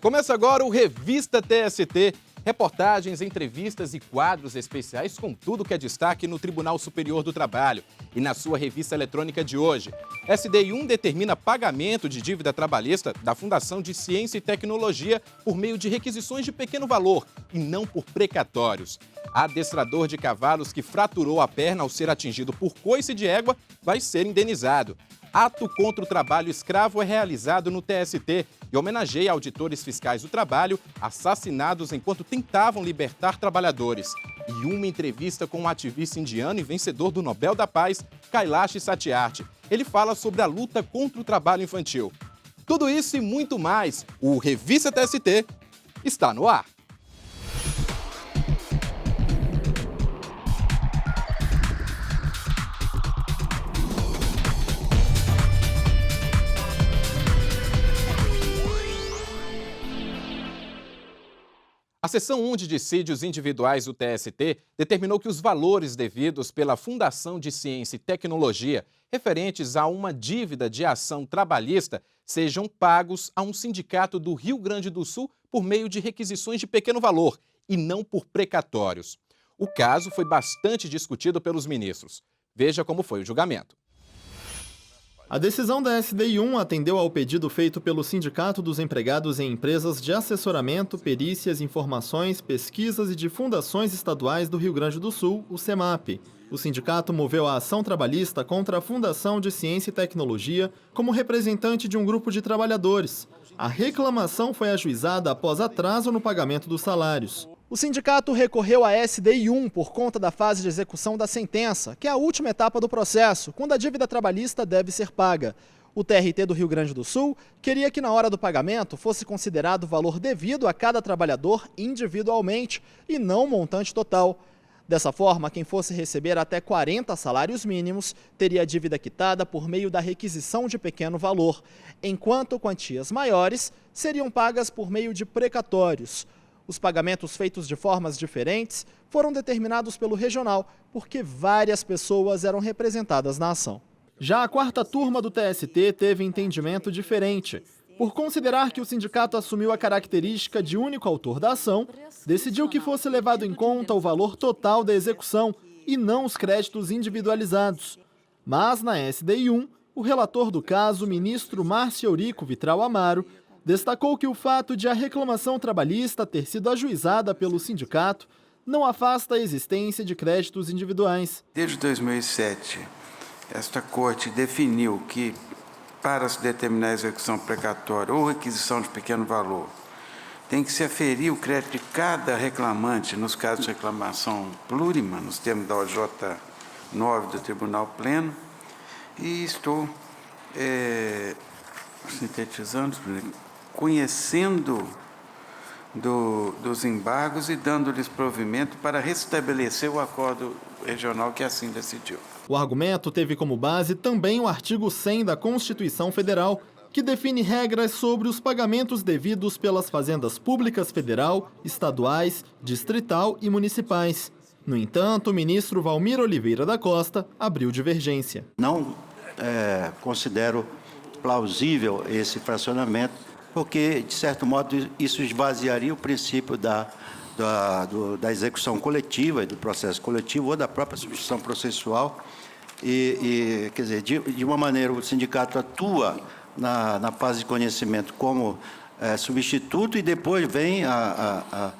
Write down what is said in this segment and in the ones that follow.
Começa agora o Revista TST. Reportagens, entrevistas e quadros especiais com tudo que é destaque no Tribunal Superior do Trabalho. E na sua revista eletrônica de hoje, SDI1 determina pagamento de dívida trabalhista da Fundação de Ciência e Tecnologia por meio de requisições de pequeno valor e não por precatórios. Adestrador de cavalos que fraturou a perna ao ser atingido por coice de égua vai ser indenizado. Ato contra o trabalho escravo é realizado no TST e homenageia auditores fiscais do trabalho assassinados enquanto tentavam libertar trabalhadores. E uma entrevista com um ativista indiano e vencedor do Nobel da Paz, Kailash Satyarthi. Ele fala sobre a luta contra o trabalho infantil. Tudo isso e muito mais, o Revista TST está no ar. A seção 1 de dissídios individuais do TST determinou que os valores devidos pela Fundação de Ciência e Tecnologia referentes a uma dívida de ação trabalhista sejam pagos a um sindicato do Rio Grande do Sul por meio de requisições de pequeno valor e não por precatórios. O caso foi bastante discutido pelos ministros. Veja como foi o julgamento. A decisão da SDI1 atendeu ao pedido feito pelo Sindicato dos Empregados em Empresas de Assessoramento, Perícias, Informações, Pesquisas e de Fundações Estaduais do Rio Grande do Sul, o SEMAP. O sindicato moveu a ação trabalhista contra a Fundação de Ciência e Tecnologia como representante de um grupo de trabalhadores. A reclamação foi ajuizada após atraso no pagamento dos salários. O sindicato recorreu à SDI1 por conta da fase de execução da sentença, que é a última etapa do processo, quando a dívida trabalhista deve ser paga. O TRT do Rio Grande do Sul queria que na hora do pagamento fosse considerado o valor devido a cada trabalhador individualmente e não o montante total. Dessa forma, quem fosse receber até 40 salários mínimos teria a dívida quitada por meio da requisição de pequeno valor, enquanto quantias maiores seriam pagas por meio de precatórios. Os pagamentos feitos de formas diferentes foram determinados pelo regional, porque várias pessoas eram representadas na ação. Já a quarta turma do TST teve entendimento diferente. Por considerar que o sindicato assumiu a característica de único autor da ação, decidiu que fosse levado em conta o valor total da execução e não os créditos individualizados. Mas, na SDI1, o relator do caso, o ministro Márcio Eurico Vitral Amaro, destacou que o fato de a reclamação trabalhista ter sido ajuizada pelo sindicato não afasta a existência de créditos individuais. Desde 2007, esta Corte definiu que, para se determinar a execução precatória ou requisição de pequeno valor, tem que se aferir o crédito de cada reclamante, nos casos de reclamação plurima, nos termos da OJ 9 do Tribunal Pleno, e estou sintetizando, conhecendo dos embargos e dando-lhes provimento para restabelecer o acordo regional que assim decidiu. O argumento teve como base também o artigo 100 da Constituição Federal, que define regras sobre os pagamentos devidos pelas fazendas públicas federal, estaduais, distrital e municipais. No entanto, o ministro Valmir Oliveira da Costa abriu divergência. Não considero plausível esse fracionamento, porque, de certo modo, isso esvaziaria o princípio da execução coletiva e do processo coletivo ou da própria substituição processual. Quer dizer, de uma maneira, o sindicato atua na fase de conhecimento como substituto e depois vem a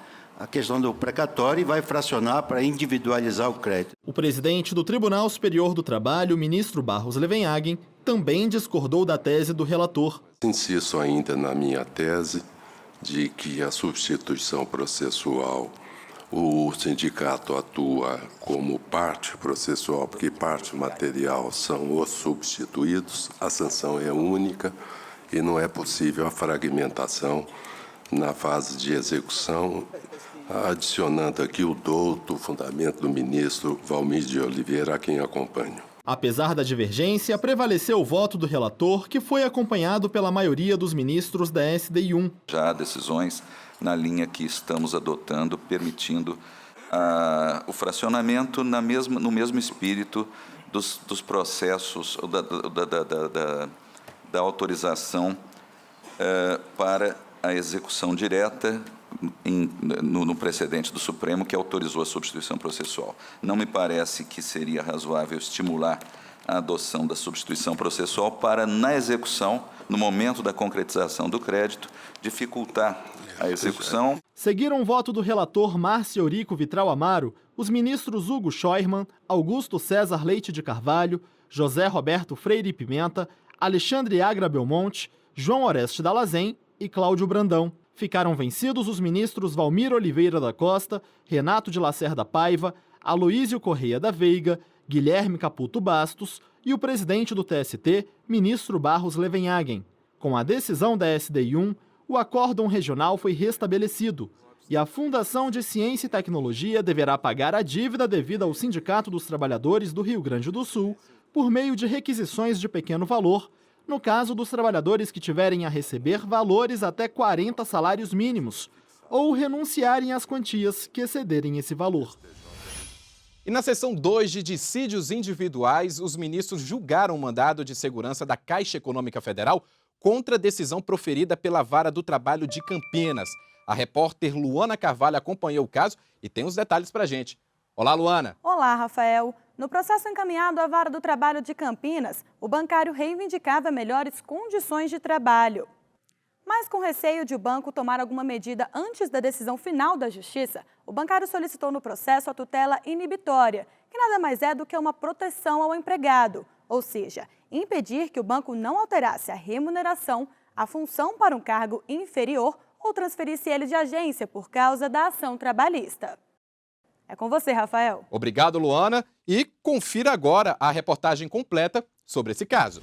questão do precatório e vai fracionar para individualizar o crédito. O presidente do Tribunal Superior do Trabalho, o ministro Barros Levenhagen, também discordou da tese do relator. Insisto ainda na minha tese de que a substituição processual, o sindicato atua como parte processual, porque parte material são os substituídos, a sanção é única e não é possível a fragmentação na fase de execução, adicionando aqui o douto fundamento do ministro Valmir de Oliveira, a quem acompanho. Apesar da divergência, prevaleceu o voto do relator, que foi acompanhado pela maioria dos ministros da SDI1. Já há decisões na linha que estamos adotando, permitindo o fracionamento no mesmo espírito dos processos da autorização para a execução direta no precedente do Supremo que autorizou a substituição processual. Não me parece que seria razoável estimular a adoção da substituição processual para, na execução, no momento da concretização do crédito, dificultar a execução. Seguiram o voto do relator Márcio Eurico Vitral Amaro os ministros Hugo Scheuermann, Augusto César Leite de Carvalho, José Roberto Freire Pimenta, Alexandre Agra Belmonte, João Oreste Dallazen e Cláudio Brandão. Ficaram vencidos os ministros Valmir Oliveira da Costa, Renato de Lacerda Paiva, Aloísio Correia da Veiga, Guilherme Caputo Bastos e o presidente do TST, ministro Barros Levenhagen. Com a decisão da SDI1, o acórdão regional foi restabelecido e a Fundação de Ciência e Tecnologia deverá pagar a dívida devida ao Sindicato dos Trabalhadores do Rio Grande do Sul por meio de requisições de pequeno valor, no caso dos trabalhadores que tiverem a receber valores até 40 salários mínimos ou renunciarem às quantias que excederem esse valor. E na seção 2 de dissídios individuais, os ministros julgaram o mandado de segurança da Caixa Econômica Federal contra a decisão proferida pela Vara do Trabalho de Campinas. A repórter Luana Carvalho acompanhou o caso e tem os detalhes pra gente. Olá, Luana. Olá, Rafael. No processo encaminhado à Vara do Trabalho de Campinas, o bancário reivindicava melhores condições de trabalho. Mas com receio de o banco tomar alguma medida antes da decisão final da Justiça, o bancário solicitou no processo a tutela inibitória, que nada mais é do que uma proteção ao empregado, ou seja, impedir que o banco não alterasse a remuneração, a função para um cargo inferior ou transferisse ele de agência por causa da ação trabalhista. É com você, Rafael. Obrigado, Luana. E confira agora a reportagem completa sobre esse caso.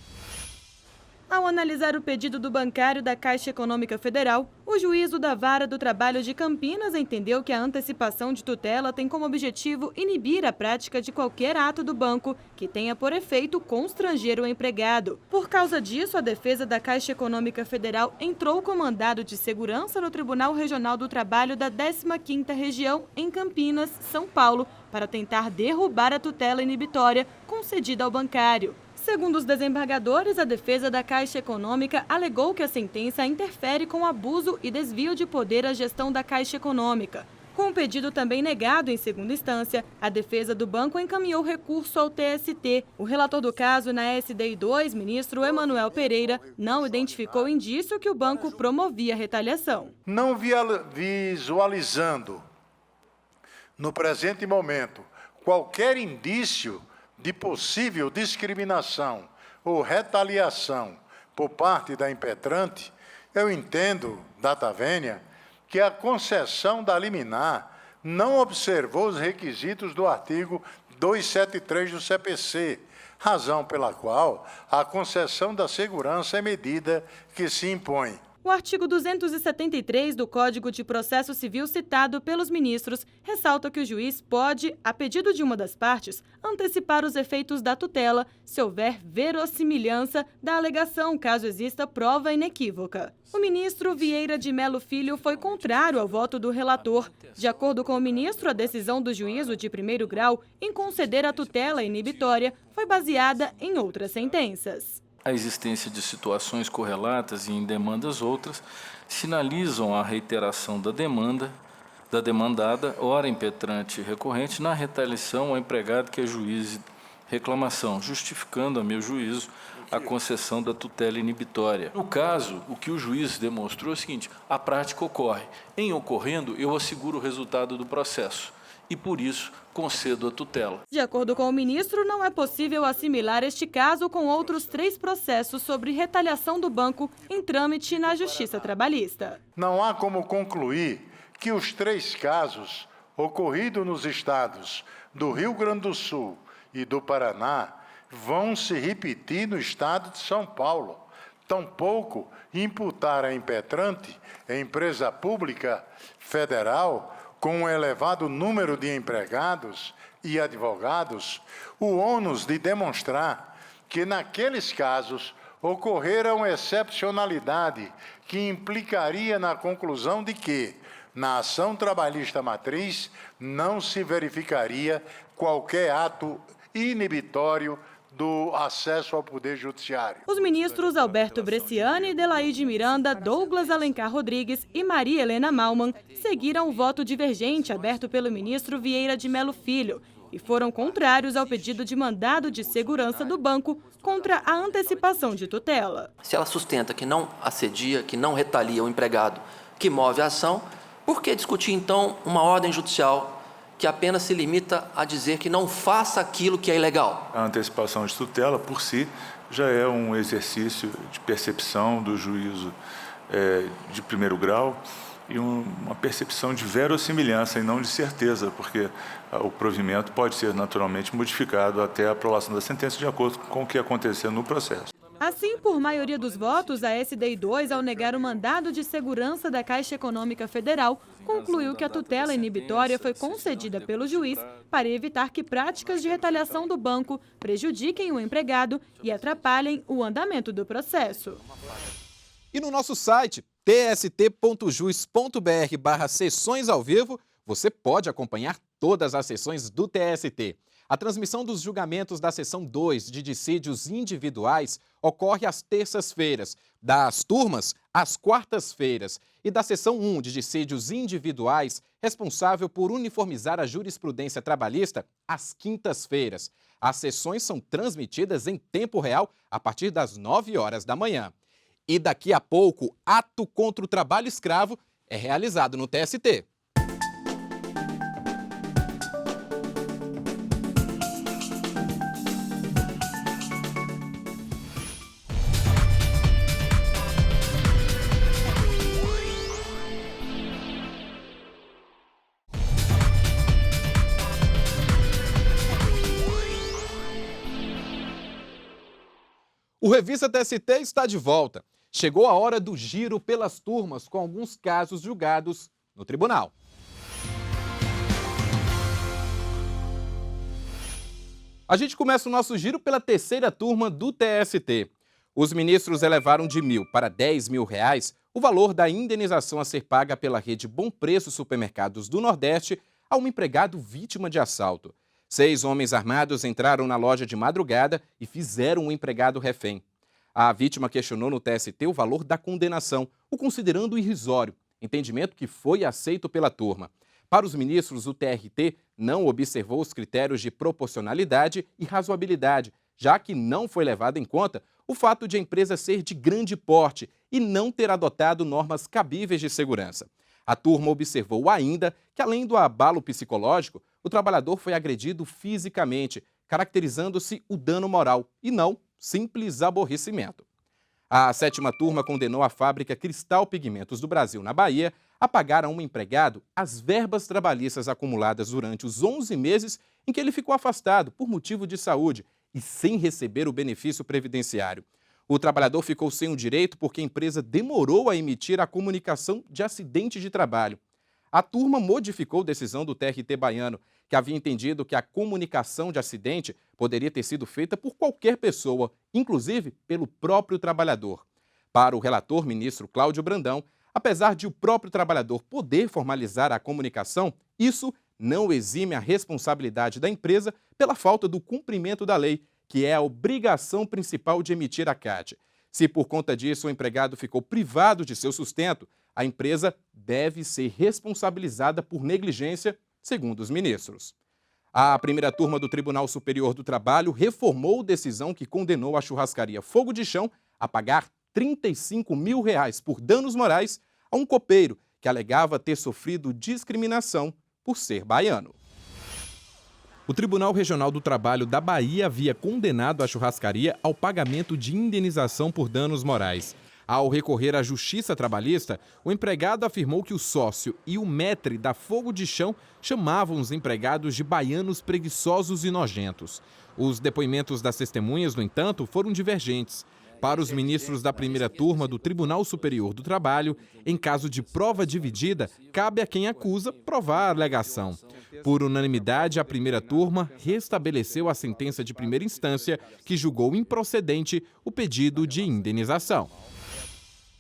Ao analisar o pedido do bancário da Caixa Econômica Federal, o juízo da Vara do Trabalho de Campinas entendeu que a antecipação de tutela tem como objetivo inibir a prática de qualquer ato do banco que tenha por efeito constranger o empregado. Por causa disso, a defesa da Caixa Econômica Federal entrou com mandado de segurança no Tribunal Regional do Trabalho da 15ª Região, em Campinas, São Paulo, para tentar derrubar a tutela inibitória concedida ao bancário. Segundo os desembargadores, a defesa da Caixa Econômica alegou que a sentença interfere com abuso e desvio de poder à gestão da Caixa Econômica. Com o pedido também negado em segunda instância, a defesa do banco encaminhou recurso ao TST. O relator do caso na SDI2, ministro Emanuel Pereira, não identificou indício que o banco promovia retaliação. Não visualizando, no presente momento, qualquer indício de possível discriminação ou retaliação por parte da impetrante, eu entendo, data vênia, que a concessão da liminar não observou os requisitos do artigo 273 do CPC, razão pela qual a concessão da segurança é medida que se impõe. O artigo 273 do Código de Processo Civil citado pelos ministros ressalta que o juiz pode, a pedido de uma das partes, antecipar os efeitos da tutela se houver verossimilhança da alegação, caso exista prova inequívoca. O ministro Vieira de Mello Filho foi contrário ao voto do relator. De acordo com o ministro, a decisão do juízo de primeiro grau em conceder a tutela inibitória foi baseada em outras sentenças. A existência de situações correlatas e em demandas outras sinalizam a reiteração da demandada, ora impetrante recorrente, na retaliação ao empregado que é juiz de reclamação, justificando, a meu juízo, a concessão da tutela inibitória. No caso, o que o juiz demonstrou é o seguinte: a prática ocorre. Em ocorrendo, eu asseguro o resultado do processo e, por isso, concedo a tutela. De acordo com o ministro, não é possível assimilar este caso com outros 3 processos sobre retaliação do banco em trâmite na Justiça Trabalhista. Não há como concluir que os 3 casos ocorridos nos estados do Rio Grande do Sul e do Paraná vão se repetir no estado de São Paulo. Tampouco imputar a impetrante, a empresa pública federal, com um elevado número de empregados e advogados, o ônus de demonstrar que, naqueles casos, ocorrera uma excepcionalidade que implicaria na conclusão de que, na ação trabalhista matriz, não se verificaria qualquer ato inibitório do acesso ao Poder Judiciário. Os ministros Alberto Bresciani, Delaide Miranda, Douglas Alencar Rodrigues e Maria Helena Malman seguiram o voto divergente aberto pelo ministro Vieira de Mello Filho e foram contrários ao pedido de mandado de segurança do banco contra a antecipação de tutela. Se ela sustenta que não assedia, que não retalia o empregado que move a ação, por que discutir então uma ordem judicial que apenas se limita a dizer que não faça aquilo que é ilegal? A antecipação de tutela, por si, já é um exercício de percepção do juízo de primeiro grau e uma percepção de verossimilhança e não de certeza, porque o provimento pode ser naturalmente modificado até a aprovação da sentença de acordo com o que acontecer no processo. Assim, por maioria dos votos, a SDI2, ao negar o mandado de segurança da Caixa Econômica Federal, concluiu que a tutela inibitória foi concedida pelo juiz para evitar que práticas de retaliação do banco prejudiquem o empregado e atrapalhem o andamento do processo. E no nosso site, tst.jus.br/sessões ao vivo, você pode acompanhar todas as sessões do TST. A transmissão dos julgamentos da Seção 2 de dissídios individuais ocorre às terças-feiras, das turmas às quartas-feiras e da Seção 1 de dissídios individuais, responsável por uniformizar a jurisprudência trabalhista, às quintas-feiras. As sessões são transmitidas em tempo real a partir das 9 horas da manhã. E daqui a pouco, ato contra o trabalho escravo é realizado no TST. O Revista TST está de volta. Chegou a hora do giro pelas turmas com alguns casos julgados no tribunal. A gente começa o nosso giro pela terceira turma do TST. Os ministros elevaram de R$ 1.000 para R$ 10.000 o valor da indenização a ser paga pela rede Bom Preço Supermercados do Nordeste a um empregado vítima de assalto. 6 homens armados entraram na loja de madrugada e fizeram o empregado refém. A vítima questionou no TST o valor da condenação, o considerando irrisório, entendimento que foi aceito pela turma. Para os ministros, o TRT não observou os critérios de proporcionalidade e razoabilidade, já que não foi levado em conta o fato de a empresa ser de grande porte e não ter adotado normas cabíveis de segurança. A turma observou ainda que, além do abalo psicológico, o trabalhador foi agredido fisicamente, caracterizando-se o dano moral e não simples aborrecimento. A sétima turma condenou a fábrica Cristal Pigmentos do Brasil, na Bahia, a pagar a um empregado as verbas trabalhistas acumuladas durante os 11 meses em que ele ficou afastado por motivo de saúde e sem receber o benefício previdenciário. O trabalhador ficou sem o direito porque a empresa demorou a emitir a comunicação de acidente de trabalho. A turma modificou a decisão do TRT baiano, que havia entendido que a comunicação de acidente poderia ter sido feita por qualquer pessoa, inclusive pelo próprio trabalhador. Para o relator, ministro Cláudio Brandão, apesar de o próprio trabalhador poder formalizar a comunicação, isso não exime a responsabilidade da empresa pela falta do cumprimento da lei, que é a obrigação principal de emitir a CAT. Se por conta disso o empregado ficou privado de seu sustento, a empresa deve ser responsabilizada por negligência, segundo os ministros. A primeira turma do Tribunal Superior do Trabalho reformou decisão que condenou a churrascaria Fogo de Chão a pagar R$ 35.000 por danos morais a um copeiro que alegava ter sofrido discriminação por ser baiano. O Tribunal Regional do Trabalho da Bahia havia condenado a churrascaria ao pagamento de indenização por danos morais. Ao recorrer à Justiça Trabalhista, o empregado afirmou que o sócio e o maître da Fogo de Chão chamavam os empregados de baianos preguiçosos e nojentos. Os depoimentos das testemunhas, no entanto, foram divergentes. Para os ministros da primeira turma do Tribunal Superior do Trabalho, em caso de prova dividida, cabe a quem acusa provar a alegação. Por unanimidade, a primeira turma restabeleceu a sentença de primeira instância, que julgou improcedente o pedido de indenização.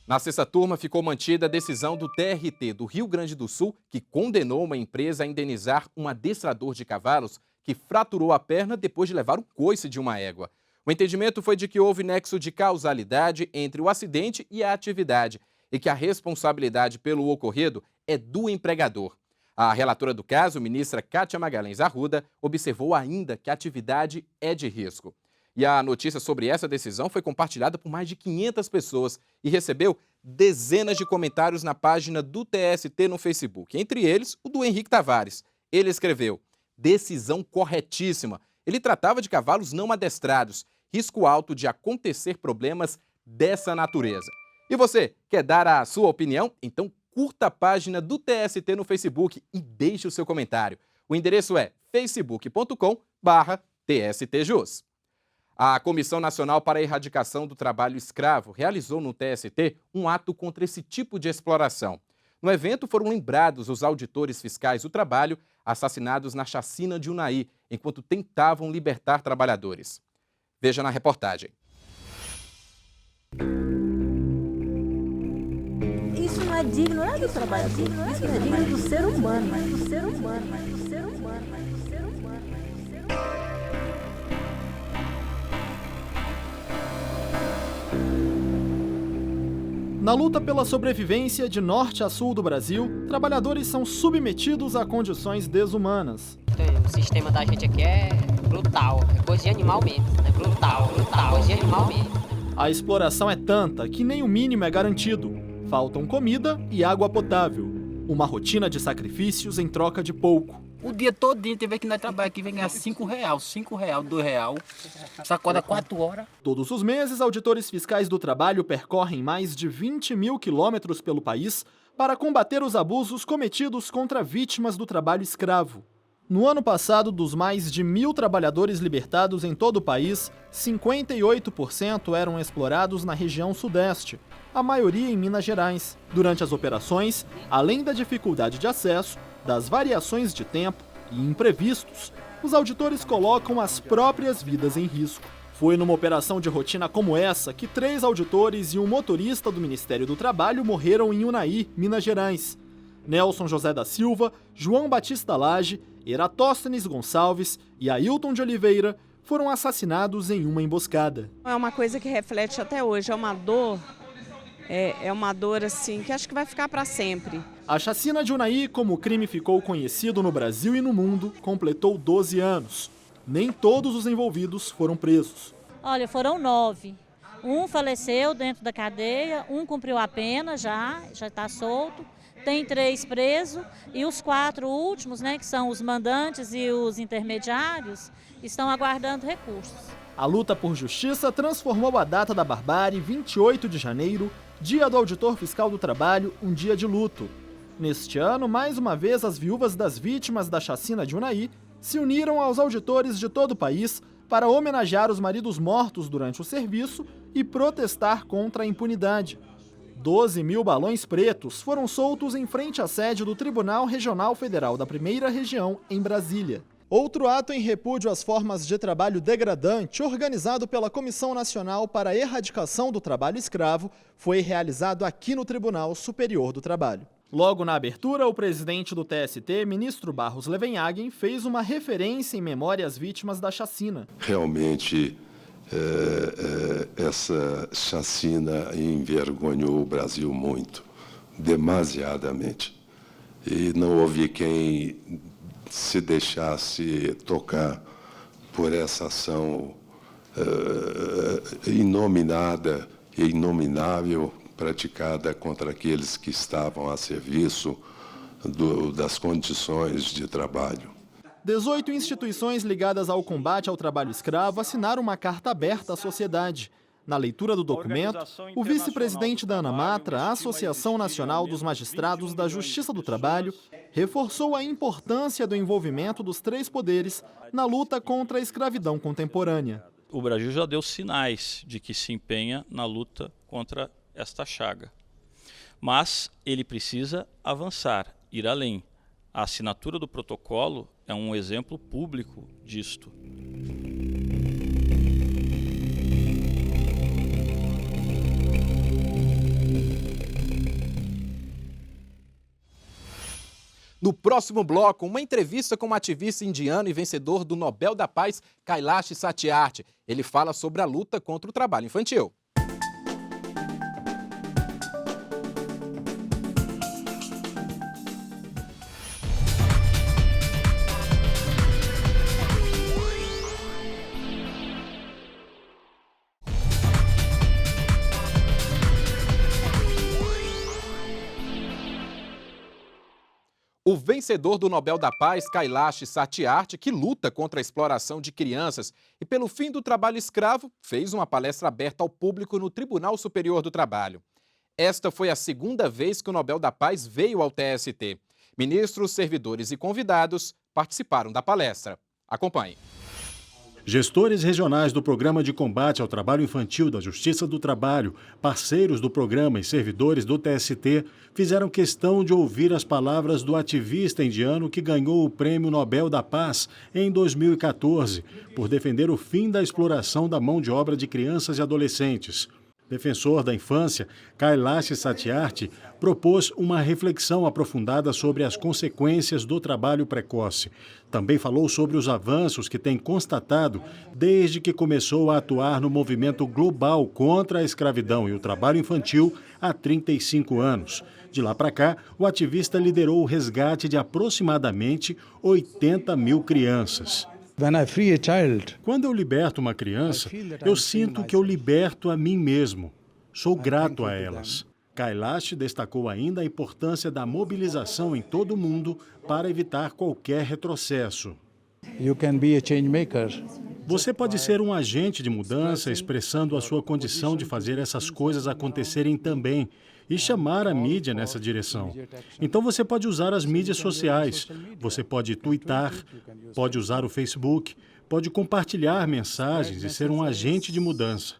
Na sexta turma, ficou mantida a decisão do TRT do Rio Grande do Sul, que condenou uma empresa a indenizar um adestrador de cavalos que fraturou a perna depois de levar o coice de uma égua. O entendimento foi de que houve nexo de causalidade entre o acidente e a atividade e que a responsabilidade pelo ocorrido é do empregador. A relatora do caso, ministra Kátia Magalhães Arruda, observou ainda que a atividade é de risco. E a notícia sobre essa decisão foi compartilhada por mais de 500 pessoas e recebeu dezenas de comentários na página do TST no Facebook. Entre eles, o do Henrique Tavares. Ele escreveu: decisão corretíssima. Ele tratava de cavalos não adestrados. Risco alto de acontecer problemas dessa natureza. E você, quer dar a sua opinião? Então curta a página do TST no Facebook e deixe o seu comentário. O endereço é facebook.com/TSTJus. A Comissão Nacional para a Erradicação do Trabalho Escravo realizou no TST um ato contra esse tipo de exploração. No evento foram lembrados os auditores fiscais do trabalho assassinados na chacina de Unai, enquanto tentavam libertar trabalhadores. Veja na reportagem. Isso não é digno, não é do trabalhador, isso não é digno do ser humano, Na luta pela sobrevivência de norte a sul do Brasil, trabalhadores são submetidos a condições desumanas. O sistema da gente aqui é brutal, é coisa de animal mesmo, é brutal, coisa de animal mesmo. A exploração é tanta que nem o mínimo é garantido. Faltam comida e água potável. Uma rotina de sacrifícios em troca de pouco. O dia todinho teve que nós trabalhar aqui, vem ganhar R$5, R$2, sacola 4 horas. Todos os meses, auditores fiscais do trabalho percorrem mais de 20 mil quilômetros pelo país para combater os abusos cometidos contra vítimas do trabalho escravo. No ano passado, dos mais de 1.000 trabalhadores libertados em todo o país, 58% eram explorados na região sudeste, a maioria em Minas Gerais. Durante as operações, além da dificuldade de acesso, das variações de tempo e imprevistos, os auditores colocam as próprias vidas em risco. Foi numa operação de rotina como essa que 3 auditores e um motorista do Ministério do Trabalho morreram em Unai, Minas Gerais. Nelson José da Silva, João Batista Lage, Eratóstenes Gonçalves e Ailton de Oliveira foram assassinados em uma emboscada. É uma coisa que reflete até hoje, é uma dor assim, que acho que vai ficar para sempre. A chacina de Unai, como o crime ficou conhecido no Brasil e no mundo, completou 12 anos. Nem todos os envolvidos foram presos. Olha, foram 9. Um faleceu dentro da cadeia, um cumpriu a pena já está solto. Tem 3 presos e os 4 últimos, que são os mandantes e os intermediários, estão aguardando recursos. A luta por justiça transformou a data da barbárie, 28 de janeiro, Dia do Auditor Fiscal do Trabalho, um dia de luto. Neste ano, mais uma vez, as viúvas das vítimas da chacina de Unai se uniram aos auditores de todo o país para homenagear os maridos mortos durante o serviço e protestar contra a impunidade. 12 mil balões pretos foram soltos em frente à sede do Tribunal Regional Federal da Primeira Região, em Brasília. Outro ato em repúdio às formas de trabalho degradante, organizado pela Comissão Nacional para a Erradicação do Trabalho Escravo, foi realizado aqui no Tribunal Superior do Trabalho. Logo na abertura, o presidente do TST, ministro Barros Levenhagen, fez uma referência em memória às vítimas da chacina. Realmente, essa chacina envergonhou o Brasil muito, demasiadamente. E não houve quem se deixasse tocar por essa ação inominada e inominável praticada contra aqueles que estavam a serviço das condições de trabalho. 18 instituições ligadas ao combate ao trabalho escravo assinaram uma carta aberta à sociedade. Na leitura do documento, o vice-presidente da ANAMATRA, a Associação Nacional dos Magistrados da Justiça do Trabalho, reforçou a importância do envolvimento dos 3 poderes na luta contra a escravidão contemporânea. O Brasil já deu sinais de que se empenha na luta contra esta chaga. Mas ele precisa avançar, ir além. A assinatura do protocolo é um exemplo público disto. No próximo bloco, uma entrevista com um ativista indiano e vencedor do Nobel da Paz, Kailash Satyarthi. Ele fala sobre a luta contra o trabalho infantil. O vencedor do Nobel da Paz, Kailash Satyarthi, que luta contra a exploração de crianças e pelo fim do trabalho escravo, fez uma palestra aberta ao público no Tribunal Superior do Trabalho. Esta foi a segunda vez que o Nobel da Paz veio ao TST. Ministros, servidores e convidados participaram da palestra. Acompanhe. Gestores regionais do Programa de Combate ao Trabalho Infantil da Justiça do Trabalho, parceiros do programa e servidores do TST fizeram questão de ouvir as palavras do ativista indiano que ganhou o Prêmio Nobel da Paz em 2014 por defender o fim da exploração da mão de obra de crianças e adolescentes. Defensor da infância, Kailash Satyarthi propôs uma reflexão aprofundada sobre as consequências do trabalho precoce. Também falou sobre os avanços que tem constatado desde que começou a atuar no movimento global contra a escravidão e o trabalho infantil há 35 anos. De lá para cá, o ativista liderou o resgate de aproximadamente 80 mil crianças. Quando eu liberto uma criança, eu sinto que eu liberto a mim mesmo. Sou grato a elas. Kailash destacou ainda a importância da mobilização em todo o mundo para evitar qualquer retrocesso. Você pode ser um agente de mudança expressando a sua condição de fazer essas coisas acontecerem também e chamar a mídia nessa direção. Então você pode usar as mídias sociais, você pode twittar, pode usar o Facebook, pode compartilhar mensagens e ser um agente de mudança.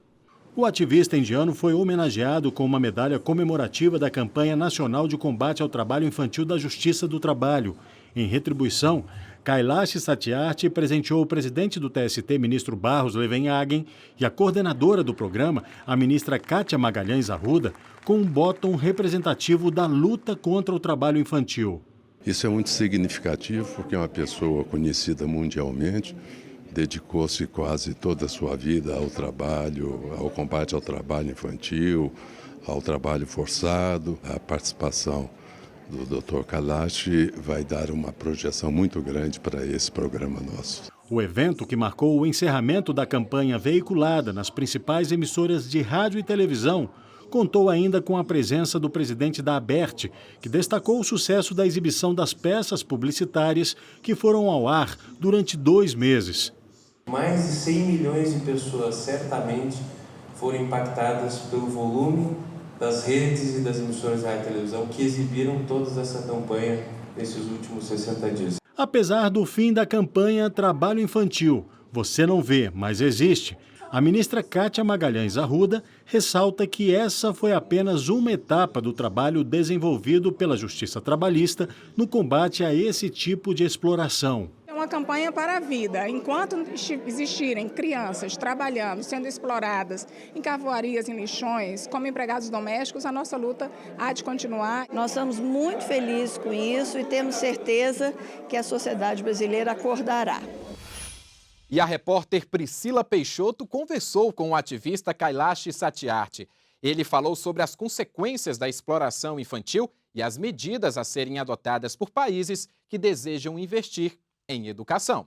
O ativista indiano foi homenageado com uma medalha comemorativa da Campanha Nacional de Combate ao Trabalho Infantil da Justiça do Trabalho. Em retribuição, Kailash Satyarthi presenteou o presidente do TST, ministro Barros Levenhagen, e a coordenadora do programa, a ministra Kátia Magalhães Arruda, com um bottom representativo da luta contra o trabalho infantil. Isso é muito significativo porque é uma pessoa conhecida mundialmente, dedicou-se quase toda a sua vida ao trabalho, ao combate ao trabalho infantil, ao trabalho forçado. A participação do Dr. Kailash vai dar uma projeção muito grande para esse programa nosso. O evento, que marcou o encerramento da campanha veiculada nas principais emissoras de rádio e televisão, contou ainda com a presença do presidente da ABERT, que destacou o sucesso da exibição das peças publicitárias que foram ao ar durante 2 meses. Mais de 100 milhões de pessoas certamente foram impactadas pelo volume das redes e das emissoras de rádio e televisão que exibiram toda essa campanha nesses últimos 60 dias. Apesar do fim da campanha Trabalho Infantil, você não vê, mas existe, a ministra Kátia Magalhães Arruda ressalta que essa foi apenas uma etapa do trabalho desenvolvido pela Justiça Trabalhista no combate a esse tipo de exploração. É uma campanha para a vida. Enquanto existirem crianças trabalhando, sendo exploradas em carvoarias, em lixões, como empregados domésticos, a nossa luta há de continuar. Nós estamos muito felizes com isso e temos certeza que a sociedade brasileira acordará. E a repórter Priscila Peixoto conversou com o ativista Kailash Satyarthi. Ele falou sobre as consequências da exploração infantil e as medidas a serem adotadas por países que desejam investir em educação.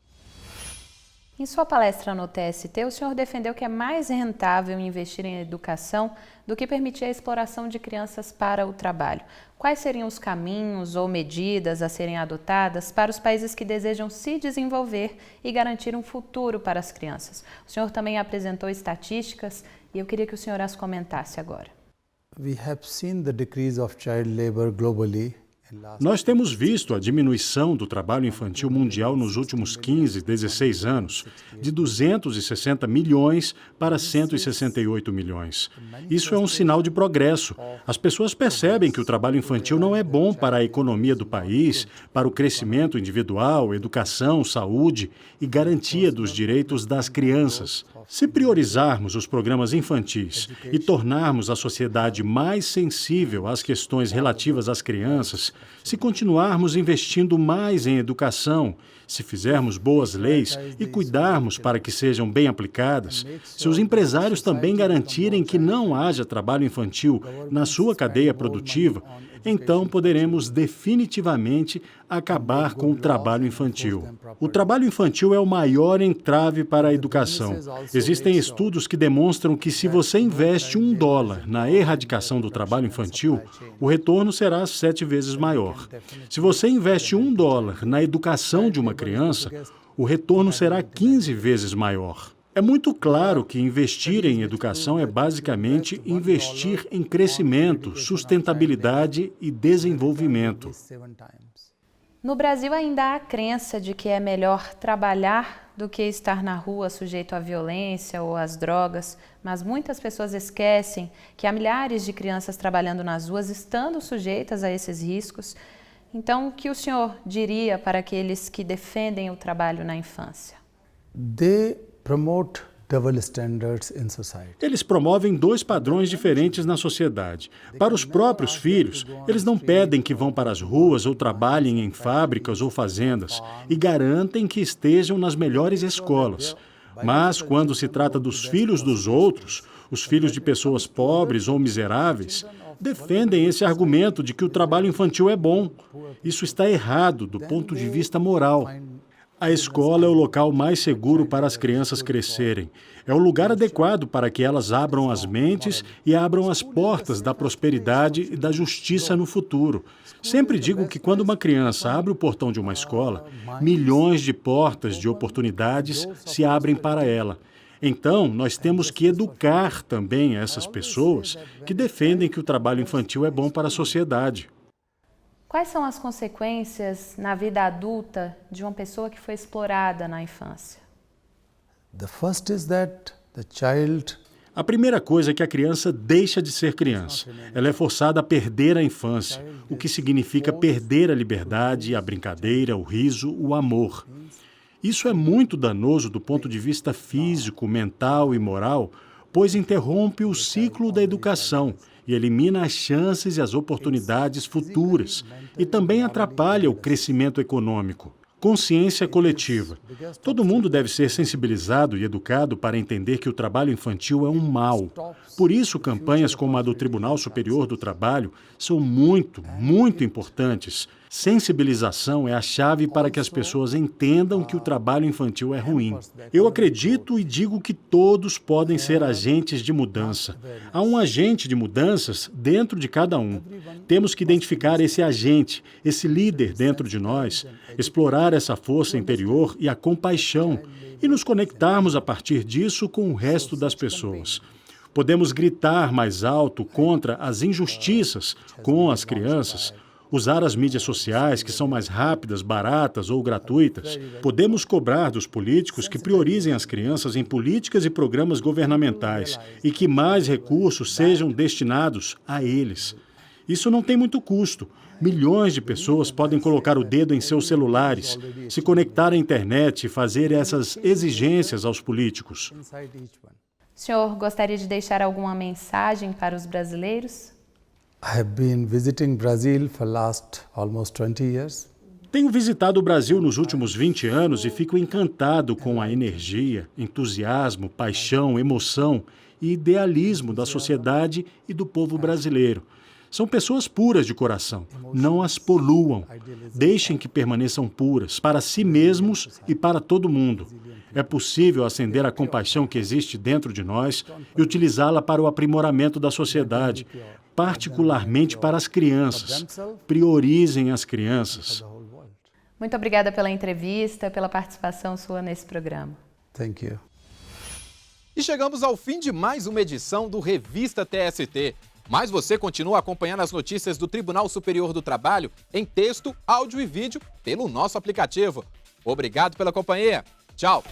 Em sua palestra no TST, o senhor defendeu que é mais rentável investir em educação do que permitir a exploração de crianças para o trabalho. Quais seriam os caminhos ou medidas a serem adotadas para os países que desejam se desenvolver e garantir um futuro para as crianças? O senhor também apresentou estatísticas e eu queria que o senhor as comentasse agora. We have seen the decrease of child labor globally. Nós temos visto a diminuição do trabalho infantil mundial nos últimos 15, 16 anos, de 260 milhões para 168 milhões. Isso é um sinal de progresso. As pessoas percebem que o trabalho infantil não é bom para a economia do país, para o crescimento individual, educação, saúde e garantia dos direitos das crianças. Se priorizarmos os programas infantis e tornarmos a sociedade mais sensível às questões relativas às crianças, se continuarmos investindo mais em educação, se fizermos boas leis e cuidarmos para que sejam bem aplicadas, se os empresários também garantirem que não haja trabalho infantil na sua cadeia produtiva, então poderemos definitivamente acabar com o trabalho infantil. O trabalho infantil é o maior entrave para a educação. Existem estudos que demonstram que se você investe $1 na erradicação do trabalho infantil, o retorno será 7 vezes maior. Se você investe $1 na educação de uma criança, o retorno será 15 vezes maior. É muito claro que investir em educação é basicamente investir em crescimento, sustentabilidade e desenvolvimento. No Brasil ainda há a crença de que é melhor trabalhar do que estar na rua sujeito à violência ou às drogas, mas muitas pessoas esquecem que há milhares de crianças trabalhando nas ruas estando sujeitas a esses riscos. Então, o que o senhor diria para aqueles que defendem o trabalho na infância? Eles promovem 2 padrões diferentes na sociedade. Para os próprios filhos, eles não pedem que vão para as ruas ou trabalhem em fábricas ou fazendas e garantem que estejam nas melhores escolas. Mas, quando se trata dos filhos dos outros, os filhos de pessoas pobres ou miseráveis, defendem esse argumento de que o trabalho infantil é bom. Isso está errado do ponto de vista moral. A escola é o local mais seguro para as crianças crescerem. É o lugar adequado para que elas abram as mentes e abram as portas da prosperidade e da justiça no futuro. Sempre digo que quando uma criança abre o portão de uma escola, milhões de portas de oportunidades se abrem para ela. Então, nós temos que educar também essas pessoas que defendem que o trabalho infantil é bom para a sociedade. Quais são as consequências na vida adulta de uma pessoa que foi explorada na infância? A primeira coisa é que a criança deixa de ser criança. Ela é forçada a perder a infância, o que significa perder a liberdade, a brincadeira, o riso, o amor. Isso é muito danoso do ponto de vista físico, mental e moral, pois interrompe o ciclo da educação e elimina as chances e as oportunidades futuras, e também atrapalha o crescimento econômico. Consciência coletiva. Todo mundo deve ser sensibilizado e educado para entender que o trabalho infantil é um mal. Por isso, campanhas como a do Tribunal Superior do Trabalho são muito importantes. Sensibilização é a chave para que as pessoas entendam que o trabalho infantil é ruim. Eu acredito e digo que todos podem ser agentes de mudança. Há um agente de mudanças dentro de cada um. Temos que identificar esse agente, esse líder dentro de nós, explorar essa força interior e a compaixão e nos conectarmos a partir disso com o resto das pessoas. Podemos gritar mais alto contra as injustiças com as crianças, usar as mídias sociais, que são mais rápidas, baratas ou gratuitas. Podemos cobrar dos políticos que priorizem as crianças em políticas e programas governamentais e que mais recursos sejam destinados a eles. Isso não tem muito custo. Milhões de pessoas podem colocar o dedo em seus celulares, se conectar à internet e fazer essas exigências aos políticos. O senhor gostaria de deixar alguma mensagem para os brasileiros? Tenho visitado o Brasil nos últimos 20 anos e fico encantado com a energia, entusiasmo, paixão, emoção e idealismo da sociedade e do povo brasileiro. São pessoas puras de coração. Não as poluam. Deixem que permaneçam puras, para si mesmos e para todo mundo. É possível acender a compaixão que existe dentro de nós e utilizá-la para o aprimoramento da sociedade, particularmente para as crianças. Priorizem as crianças. Muito obrigada pela entrevista, pela participação sua nesse programa. Thank you. E chegamos ao fim de mais uma edição do Revista TST. Mas você continua acompanhando as notícias do Tribunal Superior do Trabalho em texto, áudio e vídeo pelo nosso aplicativo. Obrigado pela companhia. Tchau!